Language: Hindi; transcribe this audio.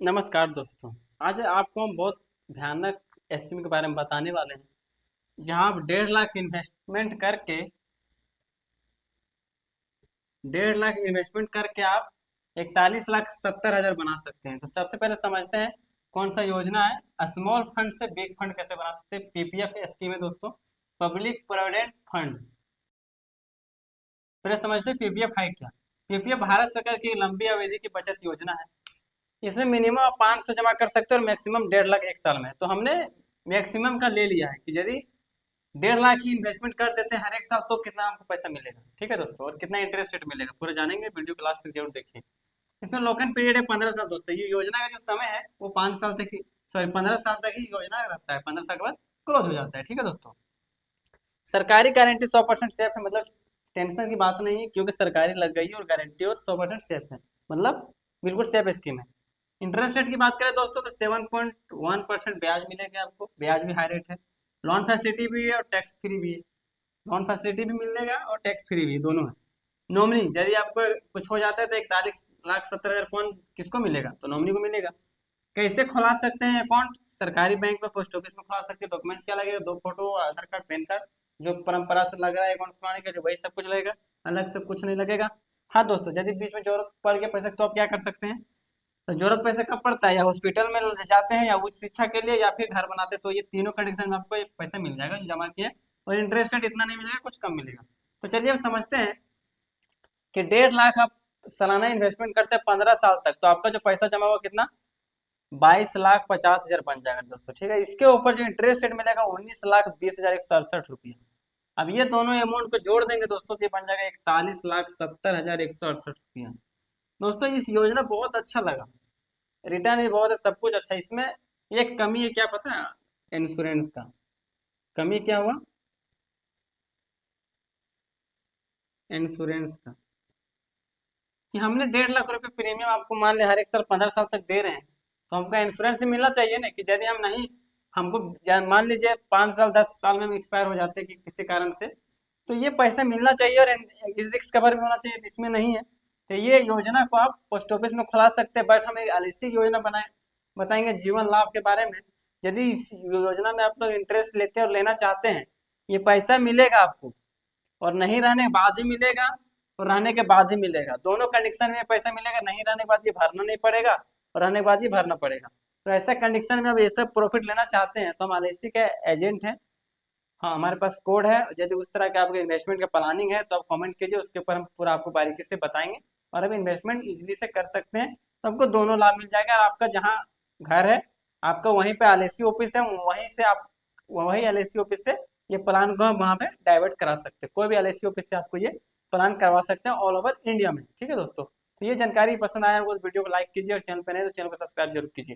नमस्कार दोस्तों। आज आपको हम बहुत भयानक स्कीम के बारे में बताने वाले हैं, जहां आप 1.5 लाख इन्वेस्टमेंट करके 1.5 लाख इन्वेस्टमेंट करके आप 41,70,000 बना सकते हैं। तो सबसे पहले समझते हैं कौन सा योजना है। स्मॉल फंड से बिग फंड कैसे बना सकते हैं। पीपीएफ स्कीम है दोस्तों, पब्लिक प्रोविडेंट फंड। पहले समझते हैं पीपीएफ है क्या। पीपीएफ भारत सरकार की लंबी अवधि की बचत योजना है। इसमें मिनिमम आप 500 जमा कर सकते हो और मैक्सिमम 1.5 लाख एक साल में। तो हमने मैक्सिमम का ले लिया है कि यदि 1.5 लाख ही इन्वेस्टमेंट कर देते हैं हर एक साल, तो कितना आपको पैसा मिलेगा। ठीक है दोस्तों, और कितना इंटरेस्ट रेट मिलेगा पूरा जानेंगे, वीडियो को लास्ट तक जरूर देखिए। इसमें लॉक इन पीरियड है 15 साल दोस्तों। ये योजना का जो समय है वो 5 साल तक ही, सॉरी 15 साल तक ही योजना रहता है। 15 साल के बाद क्लोज हो जाता है। ठीक है दोस्तों, सरकारी गारंटी 100% सेफ है, मतलब टेंशन की बात नहीं है, क्योंकि सरकारी लग गई है और गारंटी और 100% सेफ है, मतलब बिल्कुल सेफ स्कीम है। इंटरेस्ट रेट की बात करें दोस्तों तो 7.1% ब्याज मिलेगा आपको। ब्याज भी हाई रेट है। लोन फैसिलिटी भी है और टैक्स फ्री भी है। लोन फैसिलिटी भी मिलेगा और टैक्स फ्री भी, दोनों है। नॉमिनी, यदि आपको कुछ हो जाता है तो 41,70,000 कौन किसको मिलेगा, तो नॉमिनी को मिलेगा। कैसे खुला सकते हैं अकाउंट, सरकारी बैंक में, पोस्ट ऑफिस में खुला सकते हैं। डॉक्यूमेंट्स क्या लगेगा, 2 फोटो, आधार कार्ड, पैन कार्ड, जो परंपरा से लग रहा है अकाउंट खुलाने के लिए वही सब कुछ लगेगा, अलग से कुछ नहीं लगेगा। हाँ दोस्तों, यदि बीच में जरूरत पड़ गया पैसे, तो आप क्या कर सकते हैं। तो जरूरत पैसे कब पड़ता है, या हॉस्पिटल में ले जाते हैं, या उच्च शिक्षा के लिए, या फिर घर बनाते हैं, तो ये तीनों कंडीशन में आपको ये पैसा मिल जाएगा जो जमा किए। और इंटरेस्ट रेट इतना नहीं मिलेगा, कुछ कम मिलेगा। तो चलिए अब समझते हैं कि 1.5 लाख आप सालाना इन्वेस्टमेंट करते हैं 15 साल तक, तो आपका जो पैसा जमा हुआ कितना, 22,50,000 बन जाएगा दोस्तों। ठीक है, इसके ऊपर जो इंटरेस्ट रेट मिलेगा 19,20,168 रुपया। अब ये दोनों अमाउंट को जोड़ देंगे दोस्तों, तो ये बन जाएगा 41,70,168 रुपया। दोस्तों इस योजना बहुत अच्छा लगा, रिटर्न भी बहुत है, सब कुछ अच्छा। इसमें एक कमी है, क्या पता है, इंश्योरेंस का। कमी क्या हुआ, इंश्योरेंस का, कि हमने 1.5 लाख रुपए प्रीमियम आपको मान लिया हर एक साल 15 साल तक दे रहे हैं, तो हमको इंश्योरेंस मिलना चाहिए ना। कि यदि हम नहीं, हमको मान लीजिए 5 साल 10 साल में हम एक्सपायर हो जाते हैं कि किसी कारण से, तो ये पैसा मिलना चाहिए और इस रिस्क कवर भी होना चाहिए, तो इसमें नहीं है। तो ये योजना को आप पोस्ट ऑफिस में खुला सकते हैं। बट हम एक एलआईसी की योजना बनाए बताएंगे जीवन लाभ के बारे में। यदि इस योजना में आप लोग इंटरेस्ट लेते हैं और लेना चाहते हैं, ये पैसा मिलेगा आपको, और नहीं रहने के बाद ही मिलेगा और रहने के बाद ही मिलेगा। दोनों कंडीशन में पैसा मिलेगा। नहीं रहने के बाद ये भरना नहीं पड़ेगा और रहने के बाद ही भरना पड़ेगा। तो ऐसा कंडीशन में अब ये सब प्रॉफिट लेना चाहते हैं, तो हम एलआईसी के एजेंट हैं। हाँ, हमारे पास कोड है। यदि उस तरह का आपके इन्वेस्टमेंट का प्लानिंग है तो आप कमेंट कीजिए, उसके ऊपर हम पूरा आपको बारीकी से बताएंगे। और अब इन्वेस्टमेंट इजीली से कर सकते हैं, तो आपको दोनों लाभ मिल जाएगा। और आपका जहाँ घर है, आपका वहीं पे एलआईसी ऑफिस है, वहीं से आप, वही एलआईसी ऑफिस से ये प्लान को हम वहाँ पे डाइवर्ट करा सकते हैं। कोई भी एलआईसी ऑफिस से आपको ये प्लान करवा सकते हैं ऑल ओवर इंडिया में। ठीक है दोस्तों, तो ये जानकारी पसंद आया हो तो वीडियो को लाइक कीजिए, और चैनल पर नहीं तो चैनल को सब्सक्राइब जरूर कीजिए।